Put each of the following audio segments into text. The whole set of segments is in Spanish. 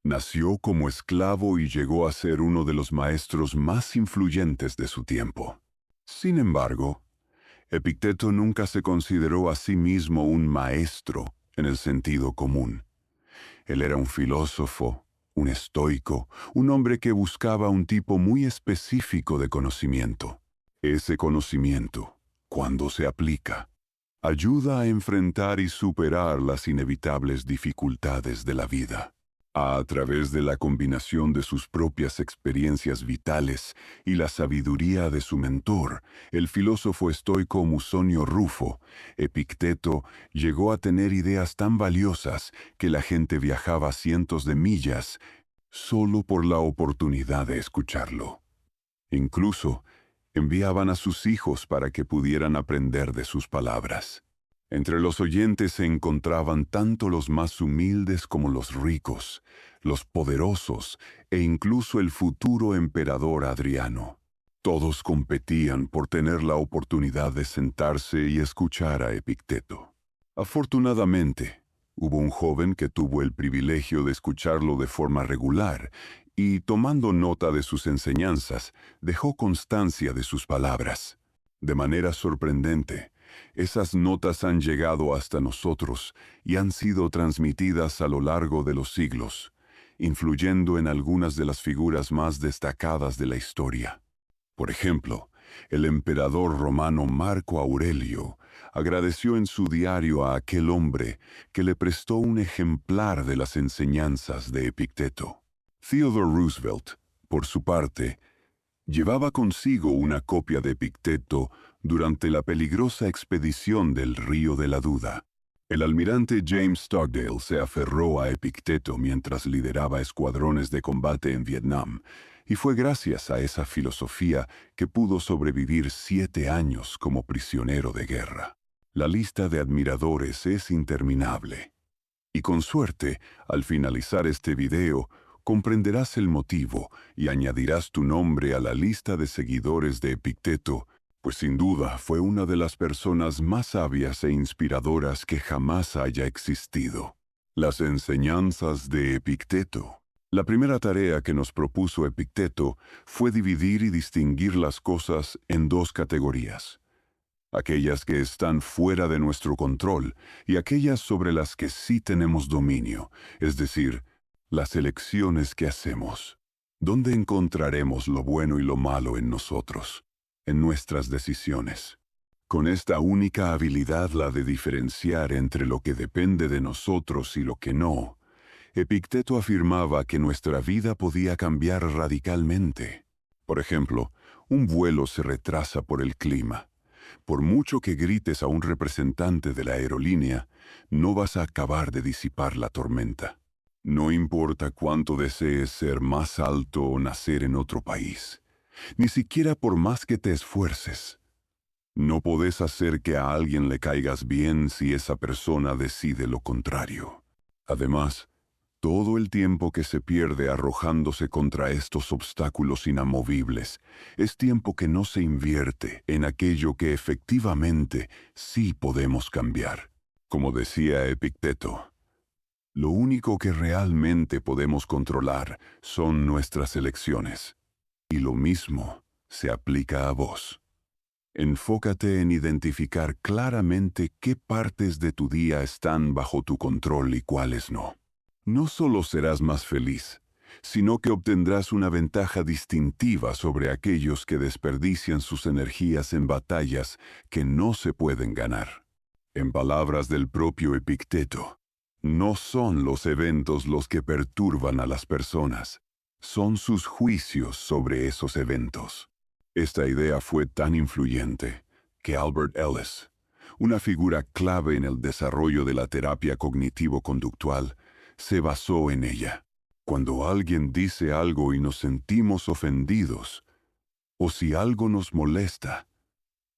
Nació como esclavo y llegó a ser uno de los maestros más influyentes de su tiempo. Sin embargo, Epicteto nunca se consideró a sí mismo un maestro en el sentido común. Él era un filósofo, un estoico, un hombre que buscaba un tipo muy específico de conocimiento. Ese conocimiento, cuando se aplica, ayuda a enfrentar y superar las inevitables dificultades de la vida. A través de la combinación de sus propias experiencias vitales y la sabiduría de su mentor, el filósofo estoico Musonio Rufo, Epicteto llegó a tener ideas tan valiosas que la gente viajaba cientos de millas solo por la oportunidad de escucharlo. Incluso, enviaban a sus hijos para que pudieran aprender de sus palabras. Entre los oyentes se encontraban tanto los más humildes como los ricos, los poderosos e incluso el futuro emperador Adriano. Todos competían por tener la oportunidad de sentarse y escuchar a Epicteto. Afortunadamente, hubo un joven que tuvo el privilegio de escucharlo de forma regular y, tomando nota de sus enseñanzas, dejó constancia de sus palabras. De manera sorprendente, esas notas han llegado hasta nosotros y han sido transmitidas a lo largo de los siglos, influyendo en algunas de las figuras más destacadas de la historia. Por ejemplo, el emperador romano Marco Aurelio agradeció en su diario a aquel hombre que le prestó un ejemplar de las enseñanzas de Epicteto. Theodore Roosevelt, por su parte, llevaba consigo una copia de Epicteto durante la peligrosa expedición del Río de la Duda. El almirante James Stockdale se aferró a Epicteto mientras lideraba escuadrones de combate en Vietnam, y fue gracias a esa filosofía que pudo sobrevivir 7 años como prisionero de guerra. La lista de admiradores es interminable. Y con suerte, al finalizar este video, comprenderás el motivo y añadirás tu nombre a la lista de seguidores de Epicteto, pues sin duda fue una de las personas más sabias e inspiradoras que jamás haya existido. Las enseñanzas de Epicteto. La primera tarea que nos propuso Epicteto fue dividir y distinguir las cosas en 2 categorías: aquellas que están fuera de nuestro control y aquellas sobre las que sí tenemos dominio, es decir, las elecciones que hacemos. ¿Dónde encontraremos lo bueno y lo malo en nosotros, en nuestras decisiones? Con esta única habilidad, la de diferenciar entre lo que depende de nosotros y lo que no, Epicteto afirmaba que nuestra vida podía cambiar radicalmente. Por ejemplo, un vuelo se retrasa por el clima. Por mucho que grites a un representante de la aerolínea, no vas a acabar de disipar la tormenta. No importa cuánto desees ser más alto o nacer en otro país, ni siquiera por más que te esfuerces. No podés hacer que a alguien le caigas bien si esa persona decide lo contrario. Además, todo el tiempo que se pierde arrojándose contra estos obstáculos inamovibles es tiempo que no se invierte en aquello que efectivamente sí podemos cambiar. Como decía Epicteto, lo único que realmente podemos controlar son nuestras elecciones. Y lo mismo se aplica a vos. Enfócate en identificar claramente qué partes de tu día están bajo tu control y cuáles no. No solo serás más feliz, sino que obtendrás una ventaja distintiva sobre aquellos que desperdician sus energías en batallas que no se pueden ganar. En palabras del propio Epicteto, no son los eventos los que perturban a las personas, son sus juicios sobre esos eventos. Esta idea fue tan influyente que Albert Ellis, una figura clave en el desarrollo de la terapia cognitivo-conductual, se basó en ella. Cuando alguien dice algo y nos sentimos ofendidos, o si algo nos molesta,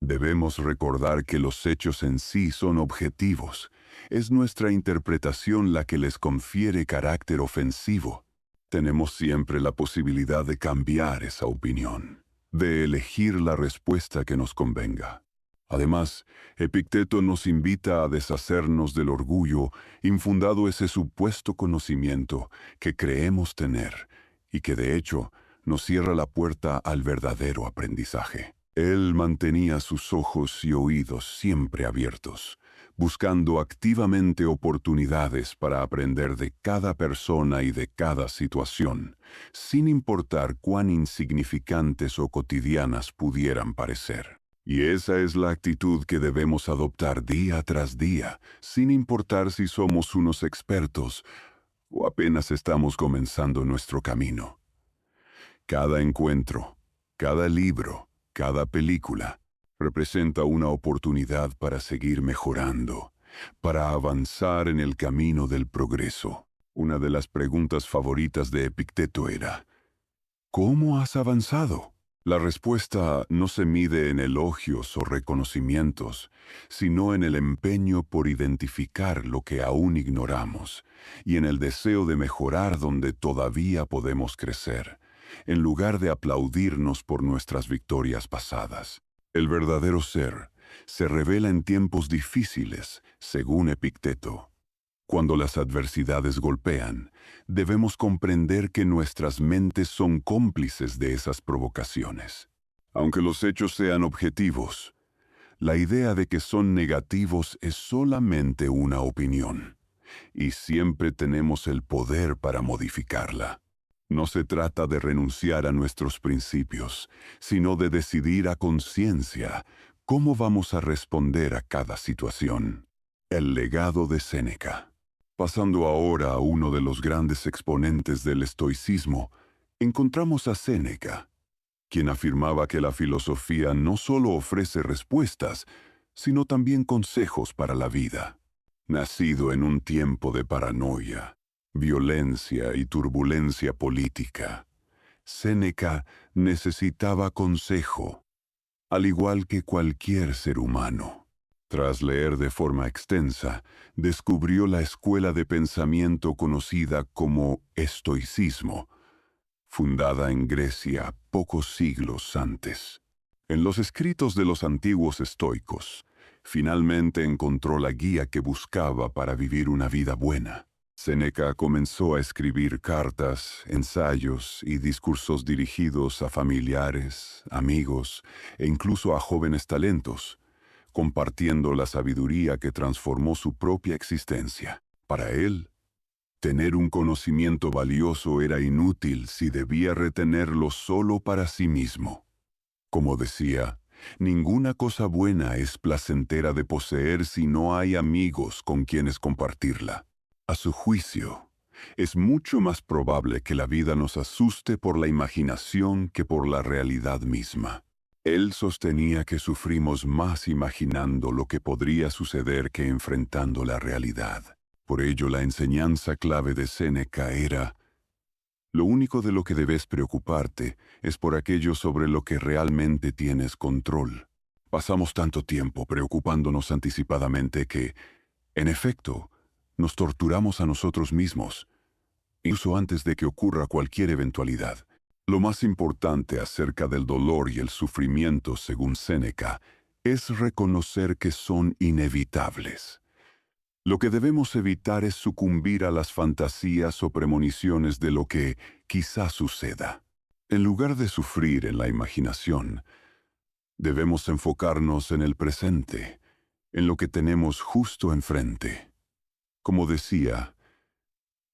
debemos recordar que los hechos en sí son objetivos. Es nuestra interpretación la que les confiere carácter ofensivo. Tenemos siempre la posibilidad de cambiar esa opinión, de elegir la respuesta que nos convenga. Además, Epicteto nos invita a deshacernos del orgullo infundado ese supuesto conocimiento que creemos tener y que de hecho nos cierra la puerta al verdadero aprendizaje. Él mantenía sus ojos y oídos siempre abiertos, buscando activamente oportunidades para aprender de cada persona y de cada situación, sin importar cuán insignificantes o cotidianas pudieran parecer. Y esa es la actitud que debemos adoptar día tras día, sin importar si somos unos expertos o apenas estamos comenzando nuestro camino. Cada encuentro, cada libro, cada película representa una oportunidad para seguir mejorando, para avanzar en el camino del progreso. Una de las preguntas favoritas de Epicteto era: ¿cómo has avanzado? La respuesta no se mide en elogios o reconocimientos, sino en el empeño por identificar lo que aún ignoramos y en el deseo de mejorar donde todavía podemos crecer, en lugar de aplaudirnos por nuestras victorias pasadas. El verdadero ser se revela en tiempos difíciles, según Epicteto. Cuando las adversidades golpean, debemos comprender que nuestras mentes son cómplices de esas provocaciones. Aunque los hechos sean objetivos, la idea de que son negativos es solamente una opinión, y siempre tenemos el poder para modificarla. No se trata de renunciar a nuestros principios, sino de decidir a conciencia cómo vamos a responder a cada situación. El legado de Séneca. Pasando ahora a uno de los grandes exponentes del estoicismo, encontramos a Séneca, quien afirmaba que la filosofía no solo ofrece respuestas, sino también consejos para la vida. Nacido en un tiempo de paranoia, violencia y turbulencia política, Séneca necesitaba consejo, al igual que cualquier ser humano. Tras leer de forma extensa, descubrió la escuela de pensamiento conocida como estoicismo, fundada en Grecia pocos siglos antes. En los escritos de los antiguos estoicos, finalmente encontró la guía que buscaba para vivir una vida buena. Séneca comenzó a escribir cartas, ensayos y discursos dirigidos a familiares, amigos e incluso a jóvenes talentos, compartiendo la sabiduría que transformó su propia existencia. Para él, tener un conocimiento valioso era inútil si debía retenerlo solo para sí mismo. Como decía, ninguna cosa buena es placentera de poseer si no hay amigos con quienes compartirla. A su juicio, es mucho más probable que la vida nos asuste por la imaginación que por la realidad misma. Él sostenía que sufrimos más imaginando lo que podría suceder que enfrentando la realidad. Por ello, la enseñanza clave de Séneca era: lo único de lo que debes preocuparte es por aquello sobre lo que realmente tienes control. Pasamos tanto tiempo preocupándonos anticipadamente que, en efecto, nos torturamos a nosotros mismos, incluso antes de que ocurra cualquier eventualidad. Lo más importante acerca del dolor y el sufrimiento, según Séneca, es reconocer que son inevitables. Lo que debemos evitar es sucumbir a las fantasías o premoniciones de lo que quizá suceda. En lugar de sufrir en la imaginación, debemos enfocarnos en el presente, en lo que tenemos justo enfrente. Como decía,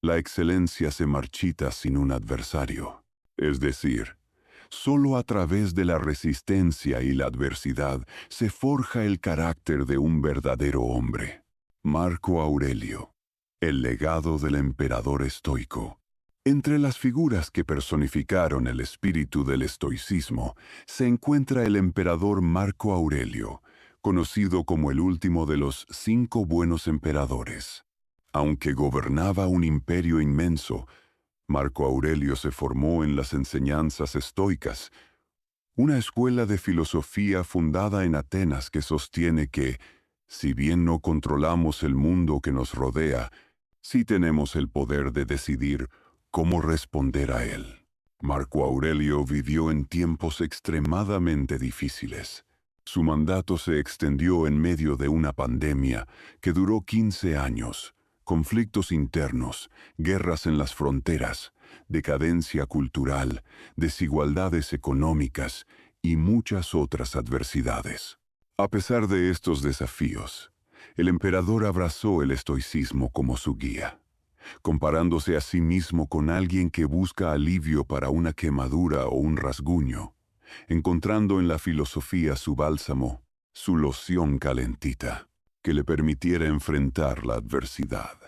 la excelencia se marchita sin un adversario. Es decir, solo a través de la resistencia y la adversidad se forja el carácter de un verdadero hombre. Marco Aurelio, el legado del emperador estoico. Entre las figuras que personificaron el espíritu del estoicismo se encuentra el emperador Marco Aurelio, conocido como el último de los 5 buenos emperadores. Aunque gobernaba un imperio inmenso, Marco Aurelio se formó en las enseñanzas estoicas, una escuela de filosofía fundada en Atenas que sostiene que, si bien no controlamos el mundo que nos rodea, sí tenemos el poder de decidir cómo responder a él. Marco Aurelio vivió en tiempos extremadamente difíciles. Su mandato se extendió en medio de una pandemia que duró 15 años, conflictos internos, guerras en las fronteras, decadencia cultural, desigualdades económicas y muchas otras adversidades. A pesar de estos desafíos, el emperador abrazó el estoicismo como su guía, comparándose a sí mismo con alguien que busca alivio para una quemadura o un rasguño, encontrando en la filosofía su bálsamo, su loción calentita, que le permitiera enfrentar la adversidad.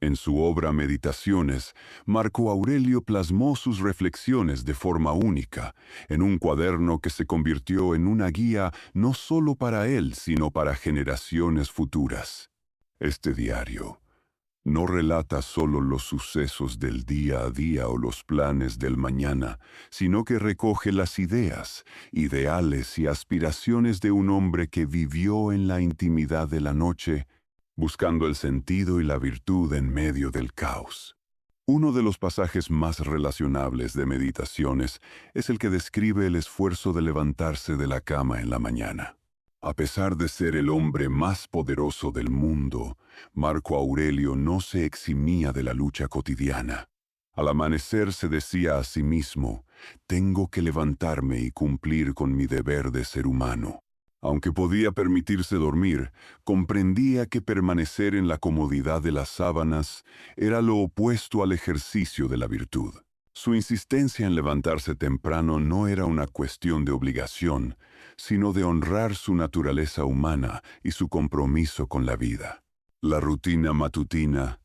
En su obra Meditaciones, Marco Aurelio plasmó sus reflexiones de forma única, en un cuaderno que se convirtió en una guía no solo para él, sino para generaciones futuras. Este diario no relata solo los sucesos del día a día o los planes del mañana, sino que recoge las ideas, ideales y aspiraciones de un hombre que vivió en la intimidad de la noche, buscando el sentido y la virtud en medio del caos. Uno de los pasajes más relacionables de Meditaciones es el que describe el esfuerzo de levantarse de la cama en la mañana. A pesar de ser el hombre más poderoso del mundo, Marco Aurelio no se eximía de la lucha cotidiana. Al amanecer se decía a sí mismo, tengo que levantarme y cumplir con mi deber de ser humano. Aunque podía permitirse dormir, comprendía que permanecer en la comodidad de las sábanas era lo opuesto al ejercicio de la virtud. Su insistencia en levantarse temprano no era una cuestión de obligación, sino de honrar su naturaleza humana y su compromiso con la vida. La rutina matutina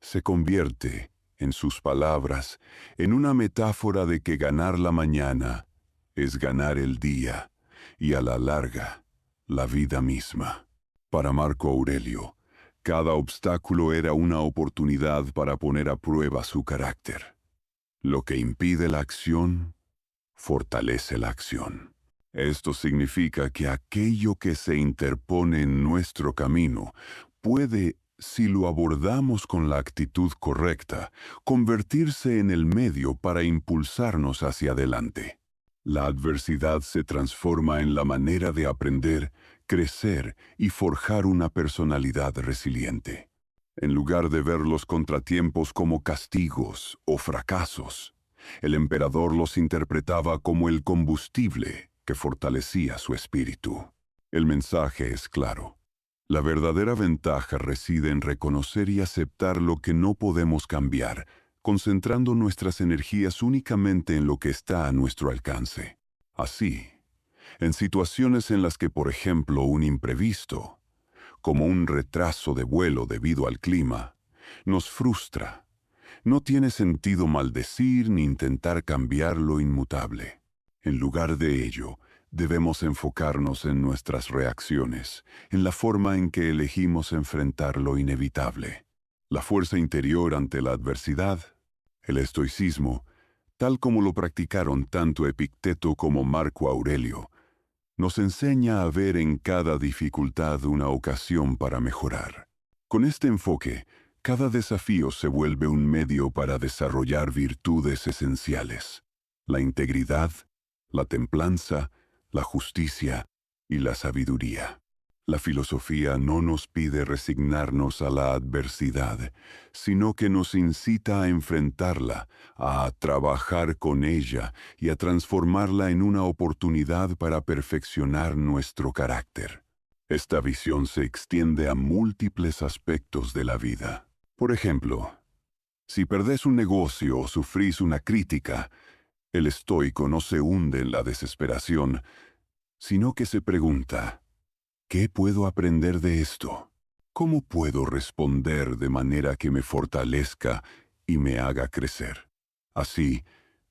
se convierte, en sus palabras, en una metáfora de que ganar la mañana es ganar el día y a la larga, la vida misma. Para Marco Aurelio, cada obstáculo era una oportunidad para poner a prueba su carácter. Lo que impide la acción, fortalece la acción. Esto significa que aquello que se interpone en nuestro camino puede, si lo abordamos con la actitud correcta, convertirse en el medio para impulsarnos hacia adelante. La adversidad se transforma en la manera de aprender, crecer y forjar una personalidad resiliente. En lugar de ver los contratiempos como castigos o fracasos, el emperador los interpretaba como el combustible que fortalecía su espíritu. El mensaje es claro. La verdadera ventaja reside en reconocer y aceptar lo que no podemos cambiar, concentrando nuestras energías únicamente en lo que está a nuestro alcance. Así, en situaciones en las que, por ejemplo, un imprevisto, como un retraso de vuelo debido al clima, nos frustra, no tiene sentido maldecir ni intentar cambiar lo inmutable. En lugar de ello, debemos enfocarnos en nuestras reacciones, en la forma en que elegimos enfrentar lo inevitable. La fuerza interior ante la adversidad, el estoicismo, tal como lo practicaron tanto Epicteto como Marco Aurelio, nos enseña a ver en cada dificultad una ocasión para mejorar. Con este enfoque, cada desafío se vuelve un medio para desarrollar virtudes esenciales: la integridad, la templanza, la justicia y la sabiduría. La filosofía no nos pide resignarnos a la adversidad, sino que nos incita a enfrentarla, a trabajar con ella y a transformarla en una oportunidad para perfeccionar nuestro carácter. Esta visión se extiende a múltiples aspectos de la vida. Por ejemplo, si perdés un negocio o sufrís una crítica, el estoico no se hunde en la desesperación, sino que se pregunta: ¿qué puedo aprender de esto? ¿Cómo puedo responder de manera que me fortalezca y me haga crecer? Así,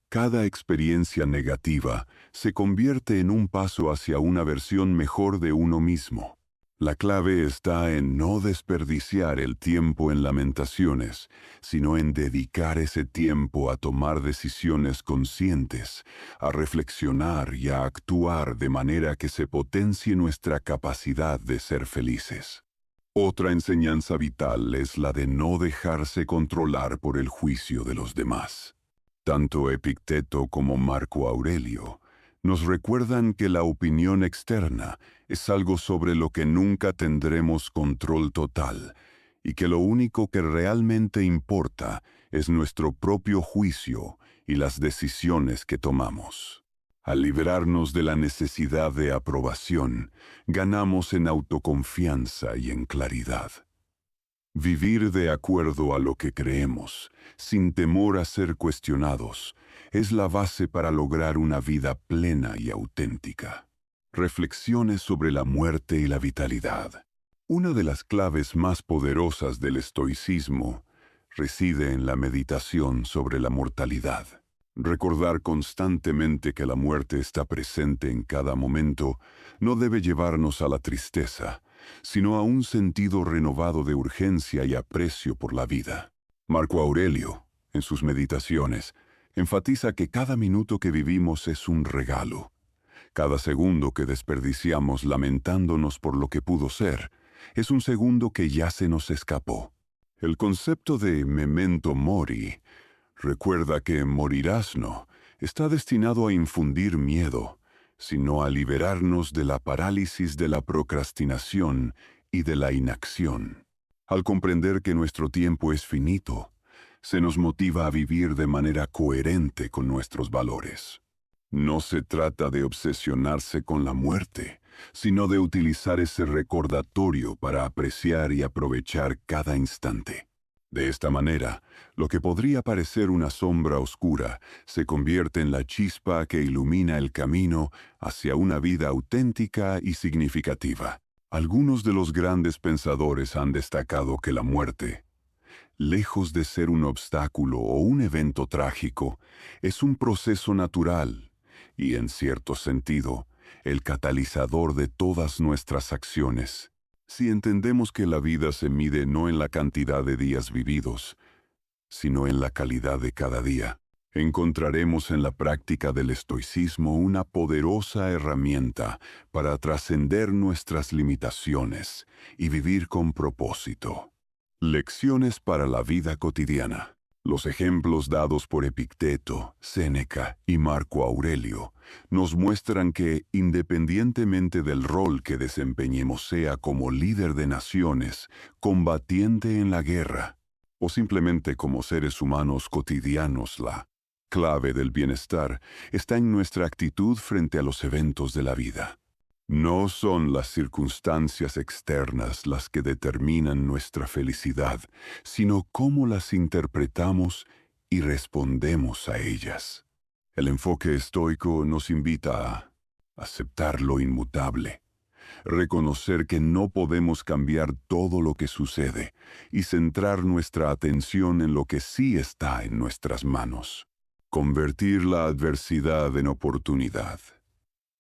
cada experiencia negativa se convierte en un paso hacia una versión mejor de uno mismo. La clave está en no desperdiciar el tiempo en lamentaciones, sino en dedicar ese tiempo a tomar decisiones conscientes, a reflexionar y a actuar de manera que se potencie nuestra capacidad de ser felices. Otra enseñanza vital es la de no dejarse controlar por el juicio de los demás. Tanto Epicteto como Marco Aurelio Nos recuerdan que la opinión externa es algo sobre lo que nunca tendremos control total y que lo único que realmente importa es nuestro propio juicio y las decisiones que tomamos. Al librarnos de la necesidad de aprobación, ganamos en autoconfianza y en claridad. Vivir de acuerdo a lo que creemos, sin temor a ser cuestionados, es la base para lograr una vida plena y auténtica. Reflexiones sobre la muerte y la vitalidad. Una de las claves más poderosas del estoicismo reside en la meditación sobre la mortalidad. Recordar constantemente que la muerte está presente en cada momento no debe llevarnos a la tristeza, sino a un sentido renovado de urgencia y aprecio por la vida. Marco Aurelio, en sus meditaciones, enfatiza que cada minuto que vivimos es un regalo. Cada segundo que desperdiciamos lamentándonos por lo que pudo ser, es un segundo que ya se nos escapó. El concepto de memento mori recuerda que morirás no está destinado a infundir miedo, sino a liberarnos de la parálisis de la procrastinación y de la inacción. Al comprender que nuestro tiempo es finito, se nos motiva a vivir de manera coherente con nuestros valores. No se trata de obsesionarse con la muerte, sino de utilizar ese recordatorio para apreciar y aprovechar cada instante. De esta manera, lo que podría parecer una sombra oscura se convierte en la chispa que ilumina el camino hacia una vida auténtica y significativa. Algunos de los grandes pensadores han destacado que la muerte, lejos de ser un obstáculo o un evento trágico, es un proceso natural y, en cierto sentido, el catalizador de todas nuestras acciones. Si entendemos que la vida se mide no en la cantidad de días vividos, sino en la calidad de cada día, encontraremos en la práctica del estoicismo una poderosa herramienta para trascender nuestras limitaciones y vivir con propósito. Lecciones para la vida cotidiana. Los ejemplos dados por Epicteto, Séneca y Marco Aurelio nos muestran que, independientemente del rol que desempeñemos, sea como líder de naciones, combatiente en la guerra, o simplemente como seres humanos cotidianos, la clave del bienestar está en nuestra actitud frente a los eventos de la vida. No son las circunstancias externas las que determinan nuestra felicidad, sino cómo las interpretamos y respondemos a ellas. El enfoque estoico nos invita a aceptar lo inmutable, reconocer que no podemos cambiar todo lo que sucede y centrar nuestra atención en lo que sí está en nuestras manos. Convertir la adversidad en oportunidad.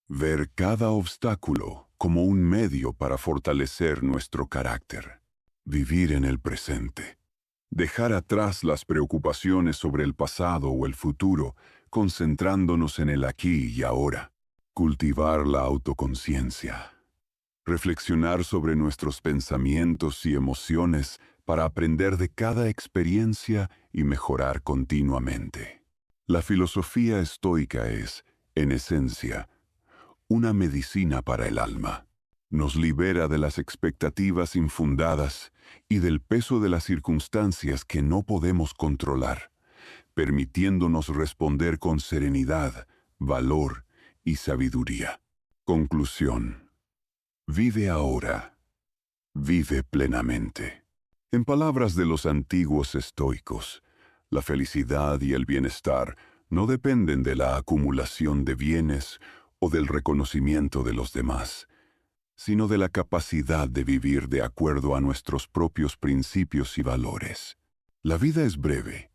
Ver cada obstáculo como un medio para fortalecer nuestro carácter. Vivir en el presente. Dejar atrás las preocupaciones sobre el pasado o el futuro, concentrándonos en el aquí y ahora. Cultivar la autoconciencia. Reflexionar sobre nuestros pensamientos y emociones para aprender de cada experiencia y mejorar continuamente. La filosofía estoica es, en esencia, una medicina para el alma. Nos libera de las expectativas infundadas y del peso de las circunstancias que no podemos controlar, permitiéndonos responder con serenidad, valor y sabiduría. Conclusión. Vive ahora. Vive plenamente. En palabras de los antiguos estoicos, la felicidad y el bienestar no dependen de la acumulación de bienes o del reconocimiento de los demás, sino de la capacidad de vivir de acuerdo a nuestros propios principios y valores. La vida es breve,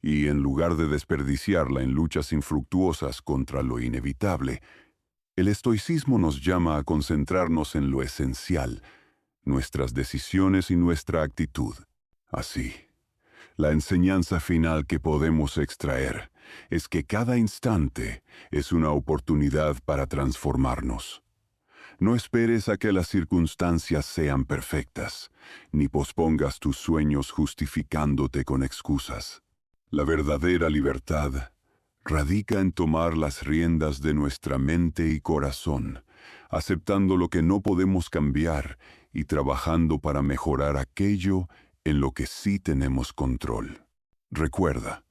y en lugar de desperdiciarla en luchas infructuosas contra lo inevitable, el estoicismo nos llama a concentrarnos en lo esencial, nuestras decisiones y nuestra actitud. Así, la enseñanza final que podemos extraer es que cada instante es una oportunidad para transformarnos. No esperes a que las circunstancias sean perfectas, ni pospongas tus sueños justificándote con excusas. La verdadera libertad radica en tomar las riendas de nuestra mente y corazón, aceptando lo que no podemos cambiar y trabajando para mejorar aquello en lo que sí tenemos control. Recuerda,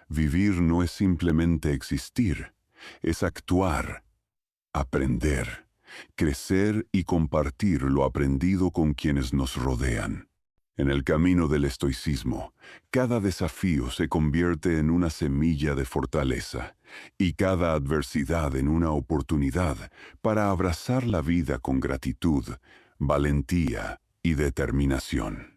vivir no es simplemente existir, es actuar, aprender, crecer y compartir lo aprendido con quienes nos rodean. En el camino del estoicismo, cada desafío se convierte en una semilla de fortaleza y cada adversidad en una oportunidad para abrazar la vida con gratitud, valentía y determinación.